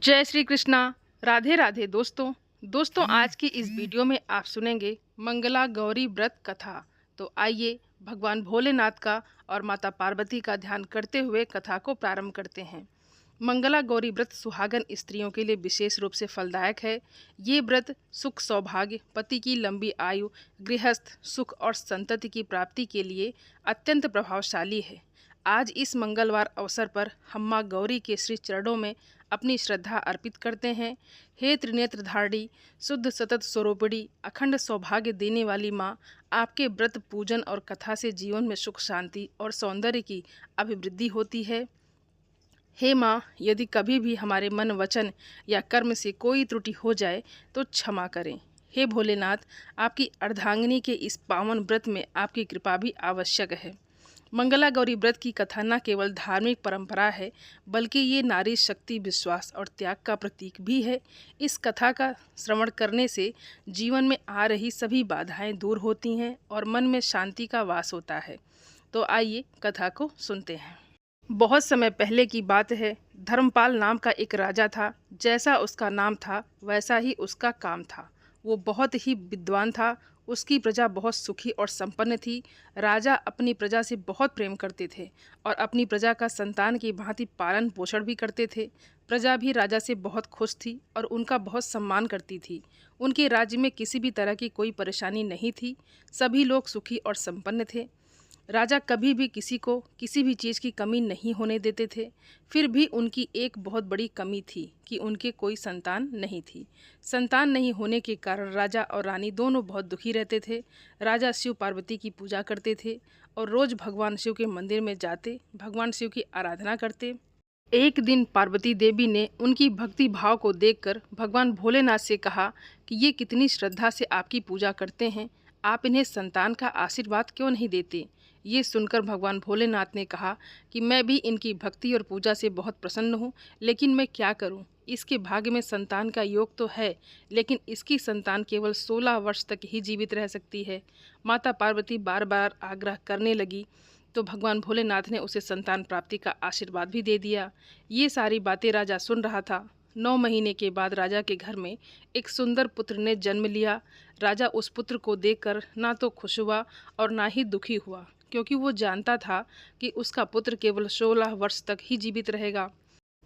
जय श्री कृष्णा। राधे राधे दोस्तों आज की इस वीडियो में आप सुनेंगे मंगला गौरी व्रत कथा। तो आइए भगवान भोलेनाथ का और माता पार्वती का ध्यान करते हुए कथा को प्रारंभ करते हैं। मंगला गौरी व्रत सुहागन स्त्रियों के लिए विशेष रूप से फलदायक है। ये व्रत सुख, सौभाग्य, पति की लंबी आयु, गृहस्थ सुख और संतति की प्राप्ति के लिए अत्यंत प्रभावशाली है। आज इस मंगलवार अवसर पर हम माँ गौरी के श्री चरणों में अपनी श्रद्धा अर्पित करते हैं। हे त्रिनेत्रधारिणी, शुद्ध सतत स्वरूपिणी, अखंड सौभाग्य देने वाली माँ, आपके व्रत पूजन और कथा से जीवन में सुख, शांति और सौंदर्य की अभिवृद्धि होती है। हे माँ, यदि कभी भी हमारे मन, वचन या कर्म से कोई त्रुटि हो जाए तो क्षमा करें। हे भोलेनाथ, आपकी अर्धांगिनी के इस पावन व्रत में आपकी कृपा भी आवश्यक है। मंगला गौरी व्रत की कथा न केवल धार्मिक परंपरा है, बल्कि ये नारी शक्ति, विश्वास और त्याग का प्रतीक भी है। इस कथा का श्रवण करने से जीवन में आ रही सभी बाधाएं दूर होती हैं और मन में शांति का वास होता है। तो आइए कथा को सुनते हैं। बहुत समय पहले की बात है। धर्मपाल नाम का एक राजा था। जैसा उसका नाम था वैसा ही उसका काम था। वो बहुत ही विद्वान था। उसकी प्रजा बहुत सुखी और संपन्न थी। राजा अपनी प्रजा से बहुत प्रेम करते थे और अपनी प्रजा का संतान की भांति पालन पोषण भी करते थे। प्रजा भी राजा से बहुत खुश थी और उनका बहुत सम्मान करती थी। उनके राज्य में किसी भी तरह की कोई परेशानी नहीं थी। सभी लोग सुखी और संपन्न थे। राजा कभी भी किसी को किसी भी चीज़ की कमी नहीं होने देते थे। फिर भी उनकी एक बहुत बड़ी कमी थी कि उनके कोई संतान नहीं थी। संतान नहीं होने के कारण राजा और रानी दोनों बहुत दुखी रहते थे। राजा शिव पार्वती की पूजा करते थे और रोज़ भगवान शिव के मंदिर में जाते, भगवान शिव की आराधना करते। एक दिन पार्वती देवी ने उनकी भक्ति भाव को देखकर भगवान भोलेनाथ से कहा कि ये कितनी श्रद्धा से आपकी पूजा करते हैं, आप इन्हें संतान का आशीर्वाद क्यों नहीं देते। ये सुनकर भगवान भोलेनाथ ने कहा कि मैं भी इनकी भक्ति और पूजा से बहुत प्रसन्न हूँ, लेकिन मैं क्या करूँ। इसके भाग्य में संतान का योग तो है, लेकिन इसकी संतान केवल 16 वर्ष तक ही जीवित रह सकती है। माता पार्वती बार बार आग्रह करने लगी तो भगवान भोलेनाथ ने उसे संतान प्राप्ति का आशीर्वाद भी दे दिया। ये सारी बातें राजा सुन रहा था। 9 महीने के बाद राजा के घर में एक सुंदर पुत्र ने जन्म लिया। राजा उस पुत्र को देखकर ना तो खुश हुआ और ना ही दुखी हुआ, क्योंकि वो जानता था कि उसका पुत्र केवल 16 वर्ष तक ही जीवित रहेगा।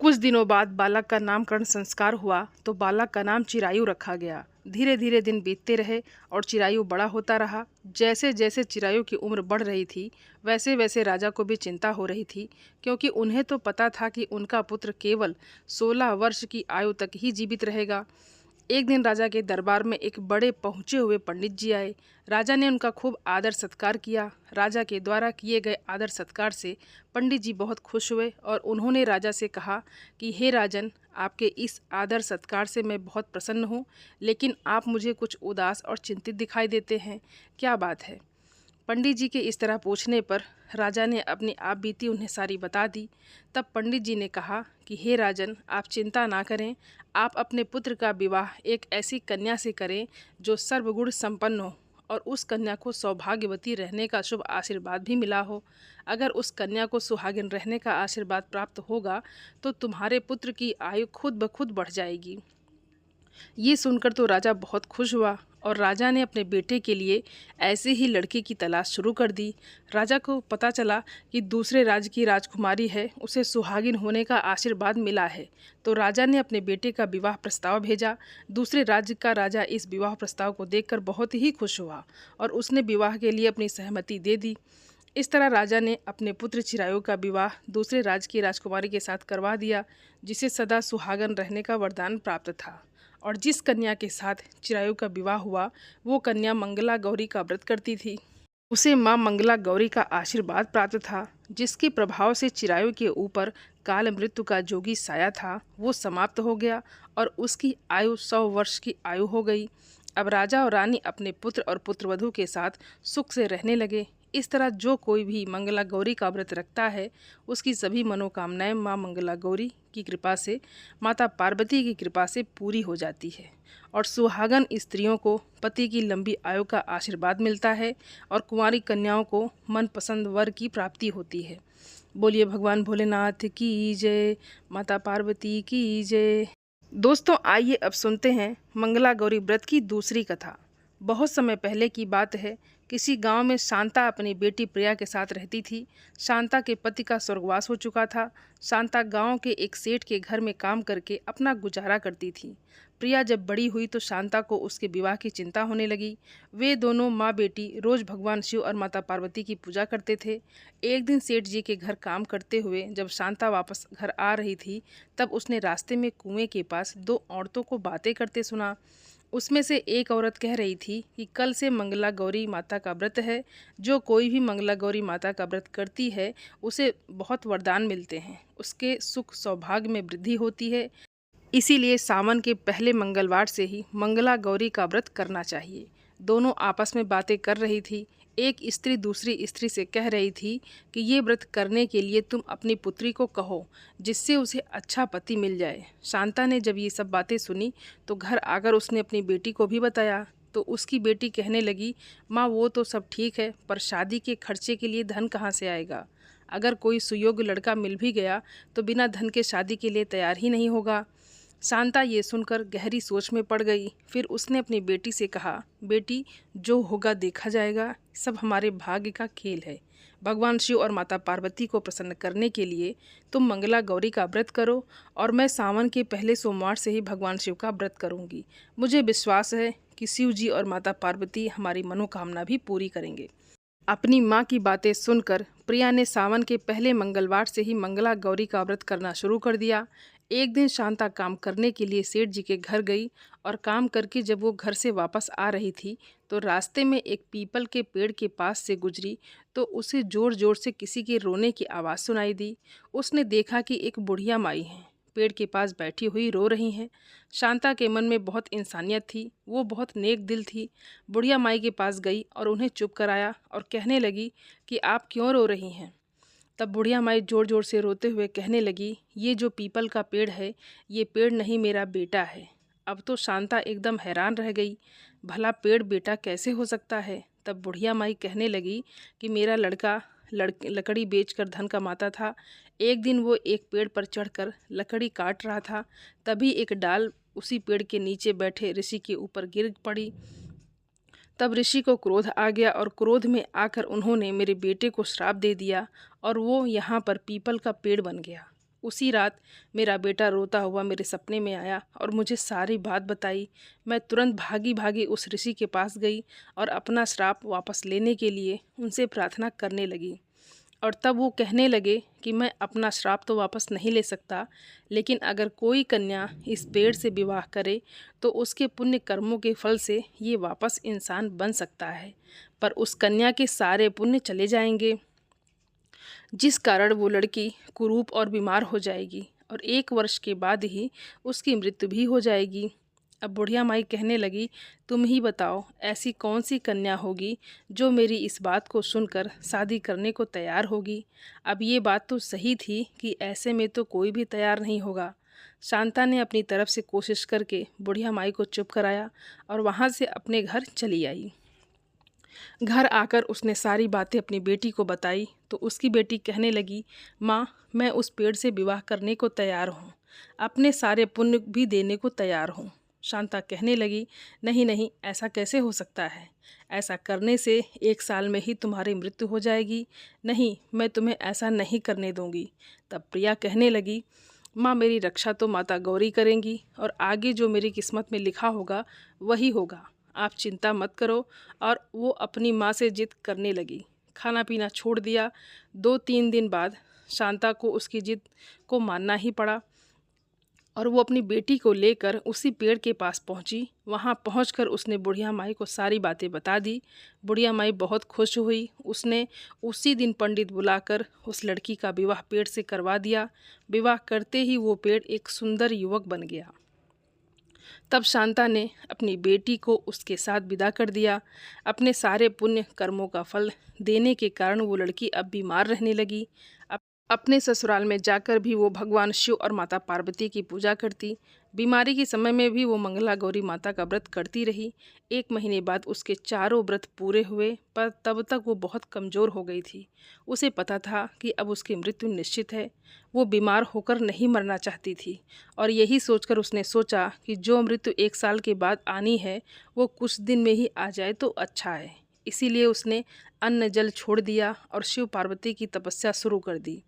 कुछ दिनों बाद बालक का नामकरण संस्कार हुआ तो बालक का नाम चिरायु रखा गया। धीरे धीरे दिन बीतते रहे और चिरायु बड़ा होता रहा। जैसे जैसे चिरायु की उम्र बढ़ रही थी, वैसे वैसे राजा को भी चिंता हो रही थी, क्योंकि उन्हें तो पता था कि उनका पुत्र केवल 16 वर्ष की आयु तक ही जीवित रहेगा। एक दिन राजा के दरबार में एक बड़े पहुँचे हुए पंडित जी आए। राजा ने उनका खूब आदर सत्कार किया। राजा के द्वारा किए गए आदर सत्कार से पंडित जी बहुत खुश हुए और उन्होंने राजा से कहा कि हे राजन, आपके इस आदर सत्कार से मैं बहुत प्रसन्न हूँ, लेकिन आप मुझे कुछ उदास और चिंतित दिखाई देते हैं, क्या बात है। पंडित जी के इस तरह पूछने पर राजा ने अपनी आप बीती उन्हें सारी बता दी। तब पंडित जी ने कहा कि हे राजन, आप चिंता ना करें, आप अपने पुत्र का विवाह एक ऐसी कन्या से करें जो सर्वगुण संपन्न हो और उस कन्या को सौभाग्यवती रहने का शुभ आशीर्वाद भी मिला हो। अगर उस कन्या को सुहागिन रहने का आशीर्वाद प्राप्त होगा तो तुम्हारे पुत्र की आयु खुद ब खुद बढ़ जाएगी। ये सुनकर तो राजा बहुत खुश हुआ और राजा ने अपने बेटे के लिए ऐसे ही लड़की की तलाश शुरू कर दी। राजा को पता चला कि दूसरे राज्य की राजकुमारी है, उसे सुहागिन होने का आशीर्वाद मिला है। तो राजा ने अपने बेटे का विवाह प्रस्ताव भेजा। दूसरे राज्य का राजा इस विवाह प्रस्ताव को देखकर बहुत ही खुश हुआ और उसने विवाह के लिए अपनी सहमति दे दी। इस तरह राजा ने अपने पुत्र चिरायु का विवाह दूसरे राज्य की राजकुमारी के साथ करवा दिया, जिसे सदा सुहागन रहने का वरदान प्राप्त था। और जिस कन्या के साथ चिरायु का विवाह हुआ, वो कन्या मंगला गौरी का व्रत करती थी। उसे माँ मंगला गौरी का आशीर्वाद प्राप्त था, जिसके प्रभाव से चिरायु के ऊपर काल मृत्यु का जोगी साया था वो समाप्त हो गया और उसकी आयु 100 वर्ष की आयु हो गई। अब राजा और रानी अपने पुत्र और पुत्रवधू के साथ सुख से रहने लगे। इस तरह जो कोई भी मंगला गौरी का व्रत रखता है, उसकी सभी मनोकामनाएं माँ मंगला गौरी की कृपा से, माता पार्वती की कृपा से पूरी हो जाती है और सुहागन स्त्रियों को पति की लंबी आयु का आशीर्वाद मिलता है और कुंवारी कन्याओं को मनपसंद वर की प्राप्ति होती है। बोलिए भगवान भोलेनाथ की जय, माता पार्वती की जय। दोस्तों आइए अब सुनते हैं मंगला गौरी व्रत की दूसरी कथा। बहुत समय पहले की बात है। किसी गांव में शांता अपनी बेटी प्रिया के साथ रहती थी। शांता के पति का स्वर्गवास हो चुका था। शांता गांव के एक सेठ के घर में काम करके अपना गुजारा करती थी। प्रिया जब बड़ी हुई तो शांता को उसके विवाह की चिंता होने लगी। वे दोनों माँ बेटी रोज भगवान शिव और माता पार्वती की पूजा करते थे। एक दिन सेठ जी के घर काम करते हुए जब शांता वापस घर आ रही थी, तब उसने रास्ते में कुएं के पास दो औरतों को बातें करते सुना। उसमें से एक औरत कह रही थी कि कल से मंगला गौरी माता का व्रत है। जो कोई भी मंगला गौरी माता का व्रत करती है उसे बहुत वरदान मिलते हैं, उसके सुख सौभाग्य में वृद्धि होती है। इसीलिए सावन के पहले मंगलवार से ही मंगला गौरी का व्रत करना चाहिए। दोनों आपस में बातें कर रही थी। एक स्त्री दूसरी स्त्री से कह रही थी कि ये व्रत करने के लिए तुम अपनी पुत्री को कहो, जिससे उसे अच्छा पति मिल जाए। शांता ने जब ये सब बातें सुनी तो घर आकर उसने अपनी बेटी को भी बताया। तो उसकी बेटी कहने लगी, माँ वो तो सब ठीक है, पर शादी के खर्चे के लिए धन कहाँ से आएगा। अगर कोई सुयोग्य लड़का मिल भी गया तो बिना धन के शादी के लिए तैयार ही नहीं होगा। शांता ये सुनकर गहरी सोच में पड़ गई। फिर उसने अपनी बेटी से कहा, बेटी जो होगा देखा जाएगा, सब हमारे भाग्य का खेल है। भगवान शिव और माता पार्वती को प्रसन्न करने के लिए तुम मंगला गौरी का व्रत करो और मैं सावन के पहले सोमवार से ही भगवान शिव का व्रत करूंगी। मुझे विश्वास है कि शिव जी और माता पार्वती हमारी मनोकामना भी पूरी करेंगे। अपनी माँ की बातें सुनकर प्रिया ने सावन के पहले मंगलवार से ही मंगला गौरी का व्रत करना शुरू कर दिया। एक दिन शांता काम करने के लिए सेठ जी के घर गई और काम करके जब वो घर से वापस आ रही थी तो रास्ते में एक पीपल के पेड़ के पास से गुजरी तो उसे ज़ोर ज़ोर से किसी के रोने की आवाज़ सुनाई दी। उसने देखा कि एक बुढ़िया माई है, पेड़ के पास बैठी हुई रो रही हैं। शांता के मन में बहुत इंसानियत थी, वो बहुत नेक दिल थी। बुढ़िया माई के पास गई और उन्हें चुप कराया और कहने लगी कि आप क्यों रो रही हैं। तब बुढ़िया माई ज़ोर ज़ोर से रोते हुए कहने लगी, ये जो पीपल का पेड़ है ये पेड़ नहीं, मेरा बेटा है। अब तो शांता एकदम हैरान रह गई, भला पेड़ बेटा कैसे हो सकता है। तब बुढ़िया माई कहने लगी कि मेरा लड़का लकड़ी बेचकर धन कमाता था। एक दिन वो एक पेड़ पर चढ़कर लकड़ी काट रहा था, तभी एक डाल उसी पेड़ के नीचे बैठे ऋषि के ऊपर गिर पड़ी। तब ऋषि को क्रोध आ गया और क्रोध में आकर उन्होंने मेरे बेटे को श्राप दे दिया और वो यहाँ पर पीपल का पेड़ बन गया। उसी रात मेरा बेटा रोता हुआ मेरे सपने में आया और मुझे सारी बात बताई। मैं तुरंत भागी भागी उस ऋषि के पास गई और अपना श्राप वापस लेने के लिए उनसे प्रार्थना करने लगी। और तब वो कहने लगे कि मैं अपना श्राप तो वापस नहीं ले सकता, लेकिन अगर कोई कन्या इस पेड़ से विवाह करे तो उसके पुण्य कर्मों के फल से ये वापस इंसान बन सकता है, पर उस कन्या के सारे पुण्य चले जाएंगे, जिस कारण वो लड़की कुरूप और बीमार हो जाएगी और 1 वर्ष के बाद ही उसकी मृत्यु भी हो जाएगी। अब बुढ़िया माई कहने लगी, तुम ही बताओ ऐसी कौन सी कन्या होगी जो मेरी इस बात को सुनकर शादी करने को तैयार होगी। अब ये बात तो सही थी कि ऐसे में तो कोई भी तैयार नहीं होगा। शांता ने अपनी तरफ से कोशिश करके बुढ़िया माई को चुप कराया और वहाँ से अपने घर चली आई। घर आकर उसने सारी बातें अपनी बेटी को बताई तो उसकी बेटी कहने लगी, माँ मैं उस पेड़ से विवाह करने को तैयार हूँ, अपने सारे पुण्य भी देने को तैयार हूँ। शांता कहने लगी, नहीं नहीं, ऐसा कैसे हो सकता है, ऐसा करने से 1 साल में ही तुम्हारी मृत्यु हो जाएगी। नहीं, मैं तुम्हें ऐसा नहीं करने दूंगी। तब प्रिया कहने लगी, माँ मेरी रक्षा तो माता गौरी करेंगी और आगे जो मेरी किस्मत में लिखा होगा वही होगा, आप चिंता मत करो। और वो अपनी माँ से जिद करने लगी। खाना पीना छोड़ दिया। 2-3 दिन बाद शांता को उसकी जिद को मानना ही पड़ा और वो अपनी बेटी को लेकर उसी पेड़ के पास पहुंची। वहां पहुंचकर उसने बुढ़िया माई को सारी बातें बता दी। बुढ़िया माई बहुत खुश हुई। उसने उसी दिन पंडित बुलाकर उस लड़की का विवाह पेड़ से करवा दिया। विवाह करते ही वो पेड़ एक सुंदर युवक बन गया। तब शांता ने अपनी बेटी को उसके साथ विदा कर दिया। अपने सारे पुण्य कर्मों का फल देने के कारण वो लड़की अब बीमार रहने लगी। अपने ससुराल में जाकर भी वो भगवान शिव और माता पार्वती की पूजा करती। बीमारी के समय में भी वो मंगला गौरी माता का व्रत करती रही। 1 महीने बाद उसके चारों व्रत पूरे हुए, पर तब तक वो बहुत कमज़ोर हो गई थी। उसे पता था कि अब उसकी मृत्यु निश्चित है। वो बीमार होकर नहीं मरना चाहती थी और यही सोचकर उसने सोचा कि जो मृत्यु 1 साल के बाद आनी है वो कुछ दिन में ही आ जाए तो अच्छा है। इसीलिए उसने अन्न जल छोड़ दिया और शिव पार्वती की तपस्या शुरू कर दी।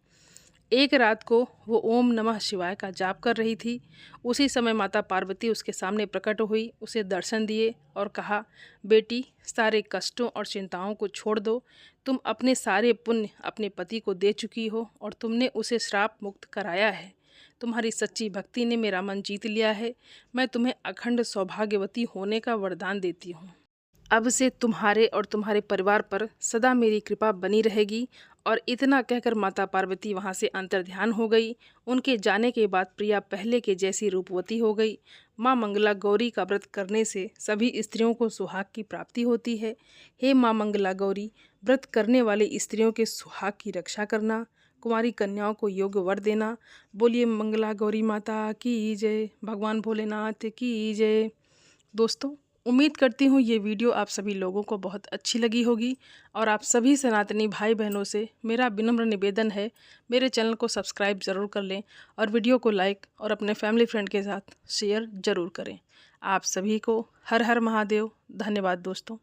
एक रात को वो ओम नमः शिवाय का जाप कर रही थी। उसी समय माता पार्वती उसके सामने प्रकट हुई, उसे दर्शन दिए और कहा, बेटी, सारे कष्टों और चिंताओं को छोड़ दो। तुम अपने सारे पुण्य अपने पति को दे चुकी हो और तुमने उसे श्राप मुक्त कराया है। तुम्हारी सच्ची भक्ति ने मेरा मन जीत लिया है। मैं तुम्हें अखंड सौभाग्यवती होने का वरदान देती हूँ। अब से तुम्हारे और तुम्हारे परिवार पर सदा मेरी कृपा बनी रहेगी। और इतना कहकर माता पार्वती वहाँ से अंतर्ध्यान हो गई। उनके जाने के बाद प्रिया पहले के जैसी रूपवती हो गई। माँ मंगला गौरी का व्रत करने से सभी स्त्रियों को सुहाग की प्राप्ति होती है। हे माँ मंगला गौरी, व्रत करने वाली स्त्रियों के सुहाग की रक्षा करना, कुंवारी कन्याओं को योग्य वर देना। बोलिए मंगला गौरी माता की जय, भगवान भोलेनाथ की जय। दोस्तों, उम्मीद करती हूँ ये वीडियो आप सभी लोगों को बहुत अच्छी लगी होगी और आप सभी सनातनी भाई बहनों से मेरा विनम्र निवेदन है, मेरे चैनल को सब्सक्राइब ज़रूर कर लें और वीडियो को लाइक और अपने फैमिली फ्रेंड के साथ शेयर ज़रूर करें। आप सभी को हर हर महादेव। धन्यवाद दोस्तों।